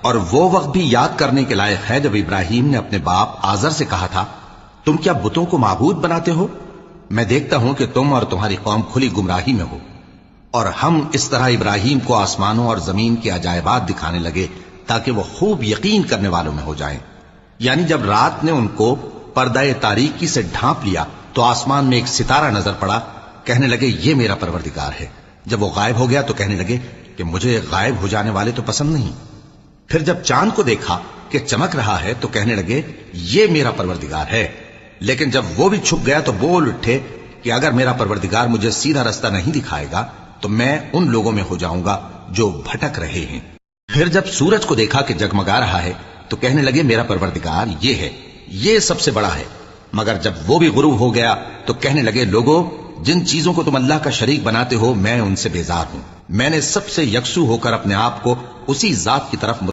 اور وہ وقت بھی یاد کرنے کے لائق ہے جب ابراہیم نے اپنے باپ آزر سے کہا تھا، تم کیا بتوں کو معبود بناتے ہو؟ میں دیکھتا ہوں کہ تم اور تمہاری قوم کھلی گمراہی میں ہو۔ اور ہم اس طرح ابراہیم کو آسمانوں اور زمین کے عجائبات دکھانے لگے تاکہ وہ خوب یقین کرنے والوں میں ہو جائیں۔ یعنی جب رات نے ان کو پردہ تاریکی سے ڈھانپ لیا تو آسمان میں ایک ستارہ نظر پڑا، کہنے لگے یہ میرا پروردگار ہے۔ جب وہ غائب ہو گیا تو کہنے لگے کہ مجھے غائب ہو جانے والے تو پسند نہیں۔ پھر جب چاند کو دیکھا کہ چمک رہا ہے تو کہنے لگے یہ میرا پروردگار ہے۔ لیکن جب وہ بھی چھپ گیا تو بول اٹھے کہ اگر میرا پروردگار مجھے سیدھا رستہ نہیں دکھائے گا تو میں ان لوگوں میں ہو جاؤں گا جو بھٹک رہے ہیں۔ پھر جب سورج کو دیکھا کہ جگمگا رہا ہے تو کہنے لگے میرا پروردگار یہ ہے، یہ سب سے بڑا ہے۔ مگر جب وہ بھی غروب ہو گیا تو کہنے لگے لوگوں، جن چیزوں کو تم اللہ کا شریک بناتے ہو میں ان سے بیزار ہوں۔ میں نے سب سے یکسو ہو کر اپنے آپ کو اسی ذات کی طرف